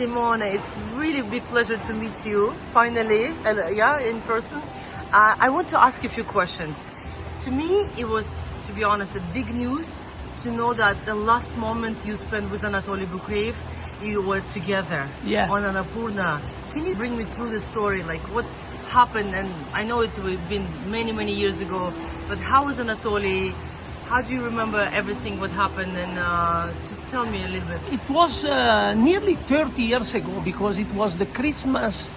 Simone, it's really a big pleasure to meet you finally, in person. I want to ask you a few questions. To me, it was, to be honest, a big news to know that the last moment you spent with Anatolii BUKREEEVA, you were together on Annapurna. Can you bring me through the story, like what happened? And I know it would have been many, many years ago, but how was Anatolii? How do you remember everything what happened? And just tell me a little bit. It was nearly 30 years ago, because it was the Christmas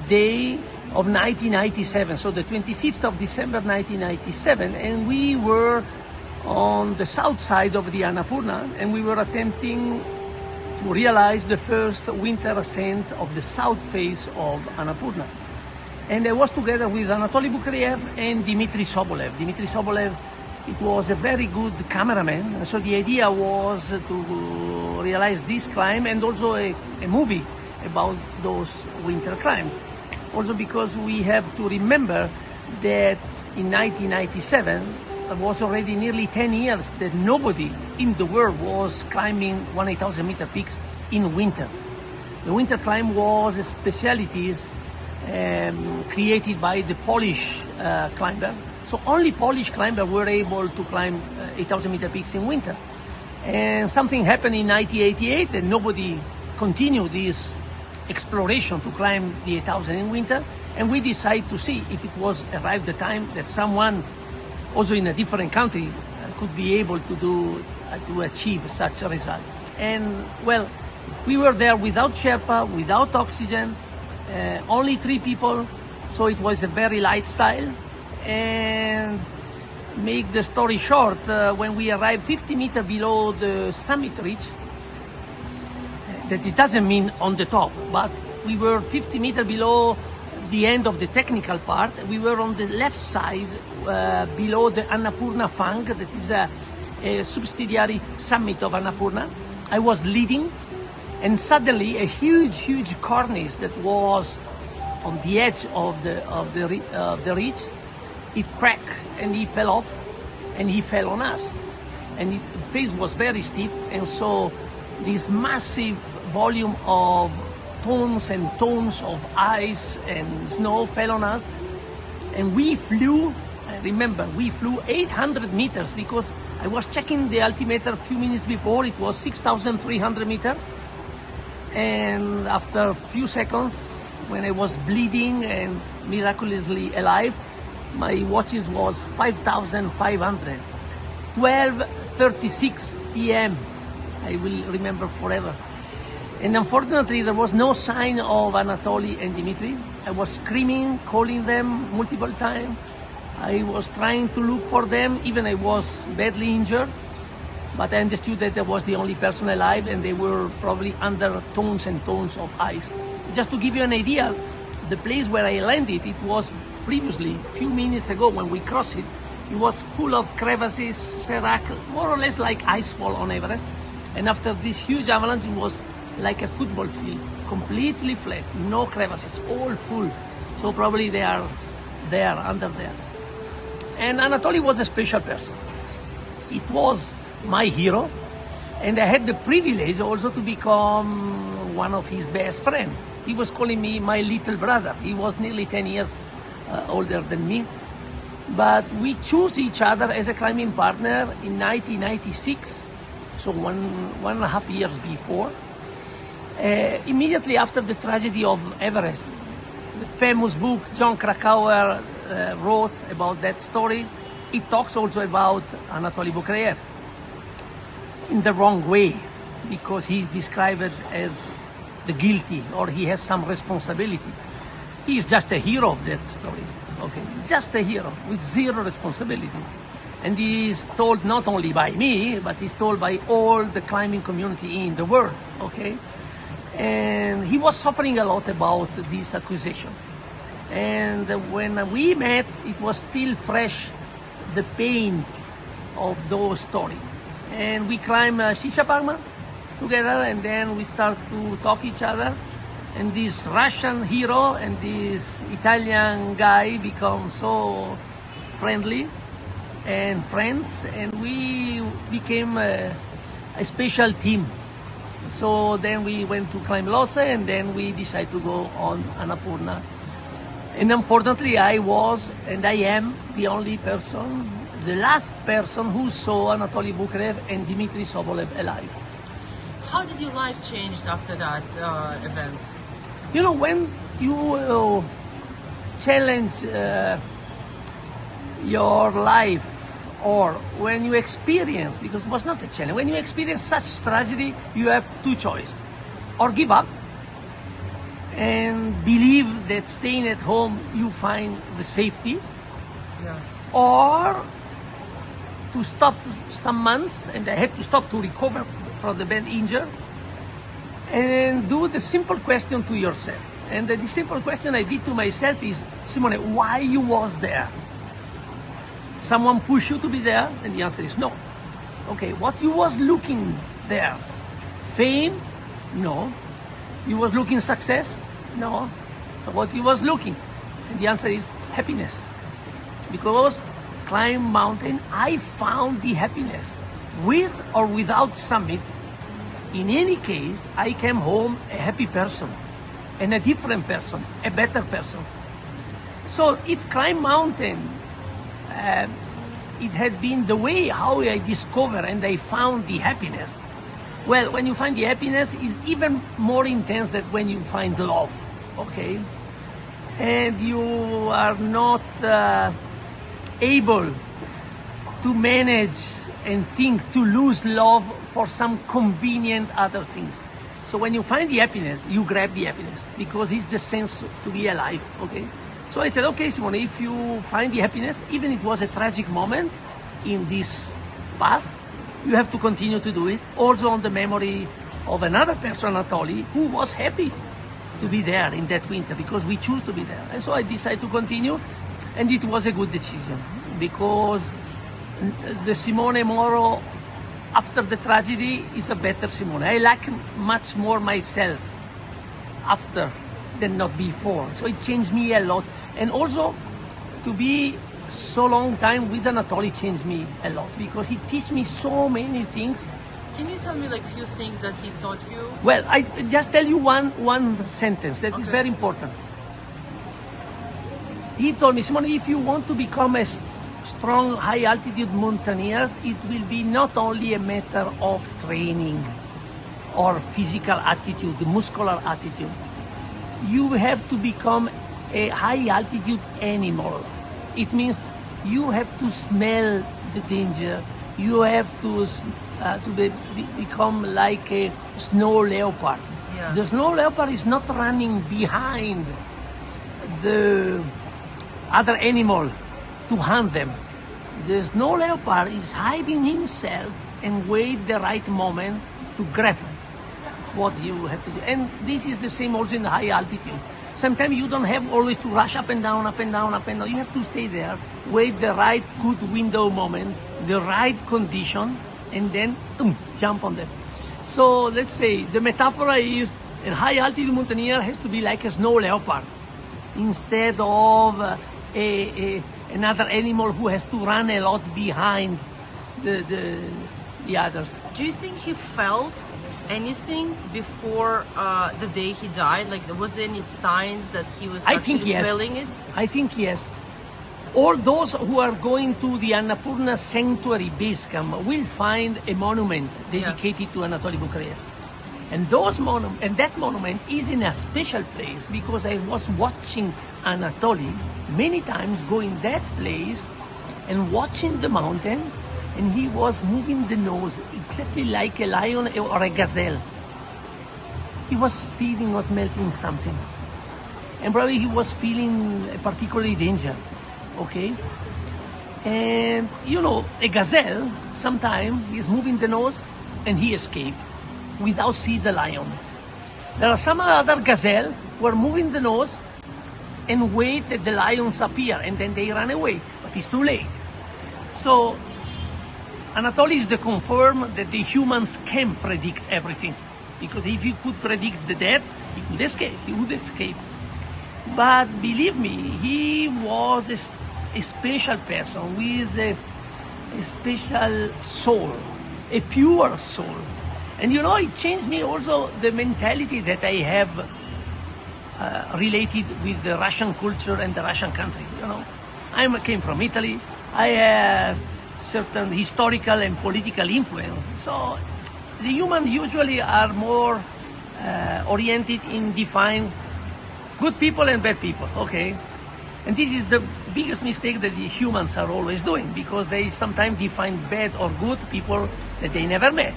day of 1997, so the 25th of December 1997, and we were on the south side of the Annapurna, and we were attempting to realize the first winter ascent of the south face of Annapurna. And I was together with Anatolii BUKREEEVA and Dmitry Sobolev. Dmitry Sobolev, it was a very good cameraman, and so the idea was to realize this climb and also a movie about those winter climbs. Also because we have to remember that in 1997, it was already nearly 10 years that nobody in the world was climbing 1,000 meter peaks in winter. The winter climb was a specialty created by the Polish climber. So only Polish climbers were able to climb 8,000 meter peaks in winter. And something happened in 1988 and nobody continued this exploration to climb the 8,000 in winter. And we decided to see if it was arrived the time that someone also in a different country could be able to achieve such a result. And well, we were there without Sherpa, without oxygen, only 3 people. So it was a very light style. And make the story short, when we arrived 50 meters below the summit ridge, that it doesn't mean on the top, but we were 50 meters below the end of the technical part. We were on the left side, below the Annapurna Fang, that is a subsidiary summit of Annapurna. I was leading, and suddenly a huge cornice that was on the edge of the ridge, it cracked and he fell off, and he fell on us. And the face was very steep, and so this massive volume of tons and tons of ice and snow fell on us, and we flew. I remember we flew 800 meters, because I was checking the altimeter a few minutes before. It was 6,300 meters, and after a few seconds, when I was bleeding and miraculously alive, my watches was 5,500. 12:36 p.m. I will remember forever. And unfortunately, there was no sign of Anatolii and Dmitry. I was screaming, calling them multiple times. I was trying to look for them, even I was badly injured. But I understood that I was the only person alive, and they were probably under tons and tons of ice. Just to give you an idea, the place where I landed, it was previously, a few minutes ago when we crossed it, it was full of crevasses, serac, more or less like icefall on Everest. And after this huge avalanche, it was like a football field, completely flat, no crevasses, all full. So probably they are there, under there. And Anatolii was a special person. It was my hero, and I had the privilege also to become one of his best friends. He was calling me my little brother. He was nearly 10 years older than me. But we chose each other as a climbing partner in 1996, so one and a half years before. Immediately after the tragedy of Everest, the famous book John Krakauer wrote about that story, it talks also about Anatolii BUKREEEVA in the wrong way, because he's described as the guilty, or he has some responsibility. He is just a hero of that story, okay? Just a hero with zero responsibility. And he is told not only by me, but he's told by all the climbing community in the world, okay? And he was suffering a lot about this accusation. And when we met, it was still fresh, the pain of those stories. And we climbed Shisha Parma together, and then we start to talk each other. And this Russian hero and this Italian guy become so friendly and friends, and we became a special team. So then we went to climb Lhotse, and then we decided to go on Annapurna. And unfortunately, I was, and I am, the only person, the last person who saw Anatolii BUKREEVA and Dmitry Sobolev alive. How did your life change after that event? You know, when you challenge your life, or when you experience, because it was not a challenge, when you experience such tragedy, you have two choices. Or give up and believe that staying at home you find the safety, Yeah. or to stop some months, and I had to stop to recover from the bad injury, and do the simple question to yourself. And the simple question I did to myself is, Simone, why you was there? Someone pushed you to be there? And the answer is no. Okay, what you was looking there? Fame? No. You was looking success? No. So what you was looking? And the answer is happiness. Because climb mountain, I found the happiness. With or without summit, in any case, I came home a happy person, and a different person, a better person. So if climb mountain, it had been the way how I discovered and I found the happiness. Well, when you find the happiness, is even more intense than when you find love, okay? And you are not able to manage and think to lose love for some convenient other things. So when you find the happiness, you grab the happiness because it's the sense to be alive, okay? So I said, okay, Simone, if you find the happiness, even it was a tragic moment in this path, you have to continue to do it. Also on the memory of another person, Anatolii, who was happy to be there in that winter because we choose to be there. And so I decided to continue, and it was a good decision because the Simone Moro after the tragedy is a better Simone. I like much more myself after than not before. So it changed me a lot. And also to be so long time with Anatolii changed me a lot because he teach me so many things. Can you tell me like few things that he taught you? Well, I just tell you one sentence that is Okay. very important. He told me, Simone, if you want to become a strong high altitude mountaineer, it will be not only a matter of training or physical attitude, muscular attitude. You have to become a high altitude animal. It means you have to smell the danger. You have to become like a snow leopard. Yeah. The snow leopard is not running behind the other animal to hunt them. The snow leopard is hiding himself and wait the right moment to grab what you have to do. And this is the same also in the high altitude. Sometimes you don't have always to rush up and down, up and down, up and down. You have to stay there, wait the right good window moment, the right condition, and then boom, jump on them. So let's say the metaphor is a high altitude mountaineer has to be like a snow leopard instead of another animal who has to run a lot behind the others. Do you think he felt anything before the day he died? Like, was there any signs that he was I think actually yes. smelling it? I think yes. All those who are going to the Annapurna Sanctuary base camp will find a monument dedicated to Anatolii BUKREEVA. And that monument is in a special place because I was watching Anatolii many times going that place and watching the mountain, and he was moving the nose exactly like a lion or a gazelle. He was feeling or smelling something. And probably he was feeling a particular danger, okay? And you know, a gazelle, sometimes is moving the nose and he escaped without seeing the lion. There are some other gazelle who are moving the nose and wait that the lions appear and then they run away, but it's too late. So Anatolii is the confirm that the humans can predict everything, because if he could predict the death, he could escape. But believe me, he was a special person with a special soul, a pure soul. And you know, it changed me also the mentality that I have related with the Russian culture and the Russian country. You know, I came from Italy. I have certain historical and political influence. So the humans usually are more oriented in define good people and bad people. Okay, and this is the biggest mistake that the humans are always doing, because they sometimes define bad or good people that they never met,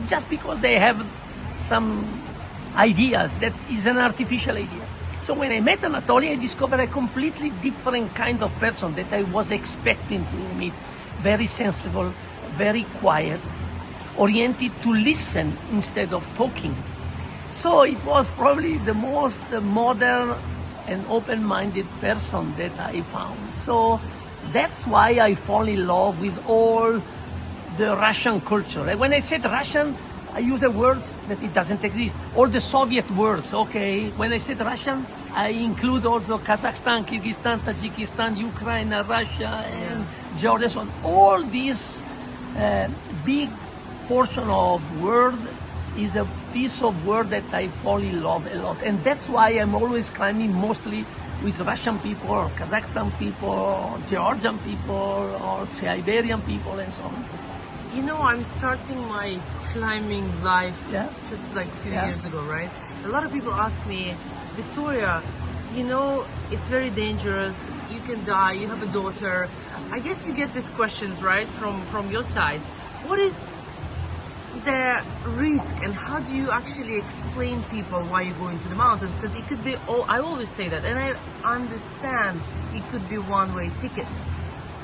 just because they have some ideas that is an artificial idea. So when I met Anatoly, I discovered a completely different kind of person that I was expecting to meet. Very sensible, very quiet, oriented to listen instead of talking. So it was probably the most modern and open-minded person that I found. So that's why I fall in love with all the Russian culture. And when I said Russian, I use the words that it doesn't exist. All the Soviet words, okay. When I said Russian, I include also Kazakhstan, Kyrgyzstan, Tajikistan, Ukraine, Russia, and Georgia. So all this big portion of word is a piece of word that I fall in love a lot. And that's why I'm always climbing mostly with Russian people, or Kazakhstan people, or Georgian people, or Siberian people, and so on. You know, I'm starting my climbing life Yeah. just like a few years ago, right? A lot of people ask me, Victoria, you know, it's very dangerous. You can die. You have a daughter. I guess you get these questions, right, from your side. What is the risk, and how do you actually explain people why you go into the mountains? Because it could be, I always say that, and I understand it could be one-way ticket.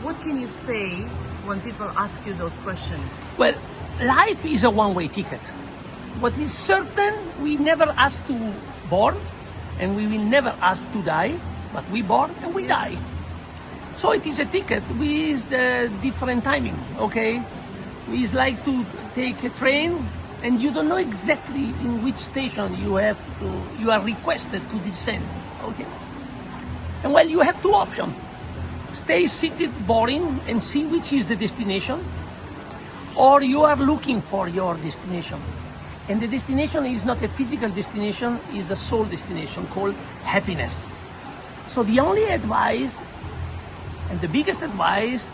What can you say when people ask you those questions? Well, life is a one-way ticket. What is certain, we never ask to born, and we will never ask to die, but we born and we die. So it is a ticket with the different timing, okay? It's like to take a train, and you don't know exactly in which station you are requested to descend, okay? And well, you have two options. Stay seated boring and see which is the destination, or you are looking for your destination. And the destination is not a physical destination, it's a soul destination called happiness. So the only advice, and the biggest advice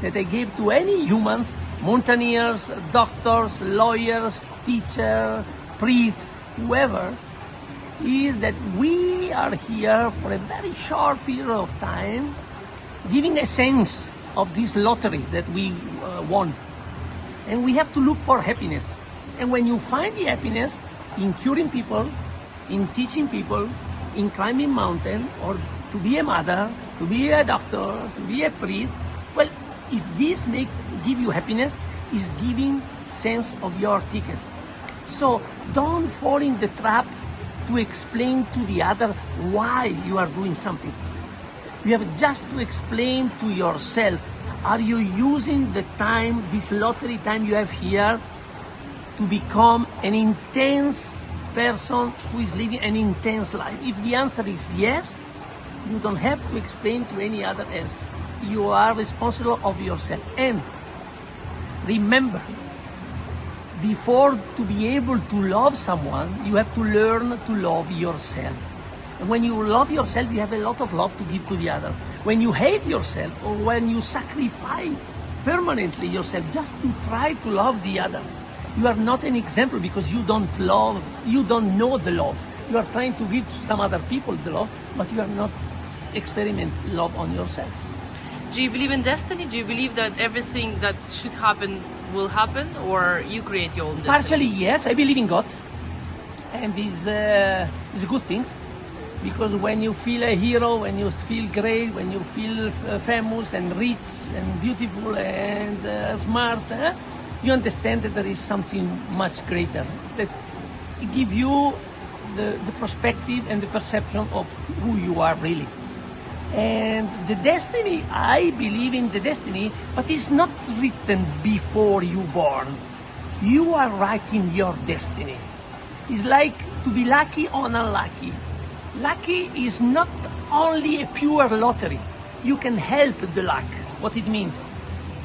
that I gave to any humans, mountaineers, doctors, lawyers, teacher, priest, whoever, is that we are here for a very short period of time, giving a sense of this lottery that we won. And we have to look for happiness. And when you find the happiness in curing people, in teaching people, in climbing mountain, or to be a mother, to be a doctor, to be a priest, well, if this give you happiness, is giving sense of your tickets. So don't fall in the trap to explain to the other why you are doing something. You have just to explain to yourself, are you using the time, this lottery time you have here, to become an intense person who is living an intense life? If the answer is yes, you don't have to explain to any other else. You are responsible of yourself. And remember, before to be able to love someone, you have to learn to love yourself. And when you love yourself, you have a lot of love to give to the other. When you hate yourself, or when you sacrifice permanently yourself just to try to love the other, you are not an example, because you don't know the love. You are trying to give some other people the love, but you are not experiment love on yourself. Do you believe in destiny? Do you believe that everything that should happen will happen, or you create your own destiny? Partially, yes. I believe in God, and these good things, because when you feel a hero, when you feel great, when you feel famous and rich and beautiful and smart, you understand that there is something much greater that give you the perspective and the perception of who you are really. And the destiny, I believe in the destiny, but it's not written before you born. You are writing your destiny. It's like to be lucky or unlucky. Lucky is not only a pure lottery. You can help the luck, what it means.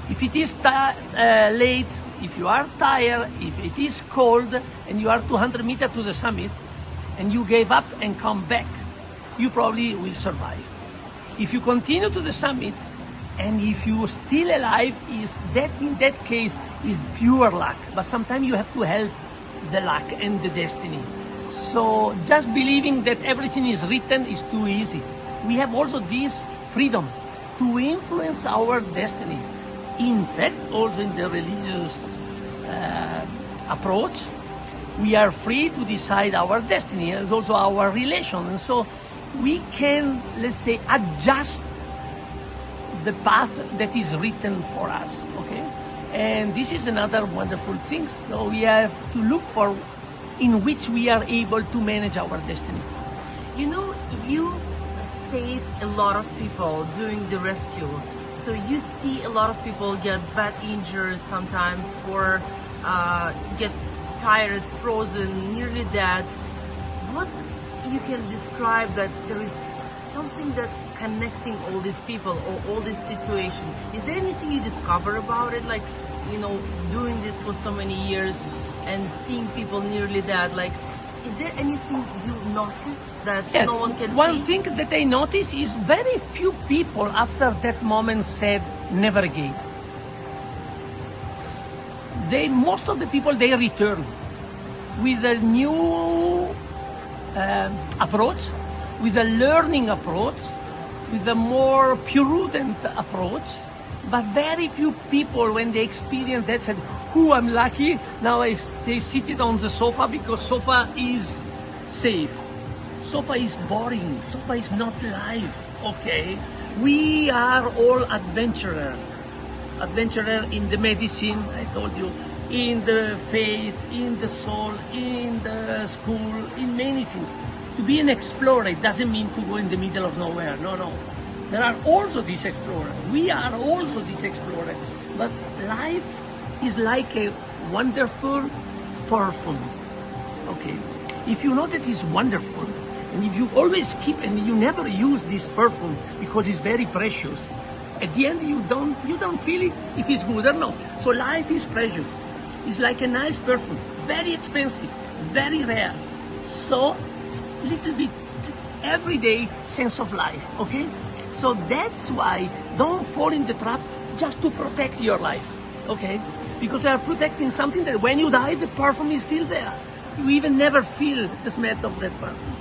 If it is late, if you are tired, if it is cold, and you are 200 meters to the summit, and you gave up and come back, you probably will survive. If you continue to the summit, and if you are still alive, in that case is pure luck. But sometimes you have to help the luck and the destiny. So just believing that everything is written is too easy. We have also this freedom to influence our destiny. In fact, also in the religious approach, we are free to decide our destiny and also our relation. And so we can, let's say, adjust the path that is written for us, okay? And this is another wonderful thing. So we have to look for in which we are able to manage our destiny. You know, you saved a lot of people during the rescue. So you see a lot of people get bad injured sometimes, or get tired, frozen, nearly dead. What you can describe that there is something that connecting all these people or all this situation? Is there anything you discover about it? Like, you know, doing this for so many years and seeing people nearly dead, like, is there anything you noticed that no one can see? One thing that I noticed is very few people after that moment said never again. Most of the people, they return with a new approach, with a learning approach, with a more prudent approach. But very few people, when they experience that, said, I'm lucky, now I stay seated on the sofa because sofa is safe. Sofa is boring, sofa is not life, okay? We are all adventurer in the medicine, I told you, in the faith, in the soul, in the school, in many things. To be an explorer, it doesn't mean to go in the middle of nowhere, no. There are also these explorers. We are also these explorers. But life is like a wonderful perfume, okay? If you know that it's wonderful, and if you always keep and you never use this perfume because it's very precious, at the end you don't feel it if it's good or not. So life is precious. It's like a nice perfume, very expensive, very rare. So little bit everyday sense of life, okay? So that's why don't fall in the trap just to protect your life, okay? Because they are protecting something that when you die, the perfume is still there. You even never feel the smell of that perfume.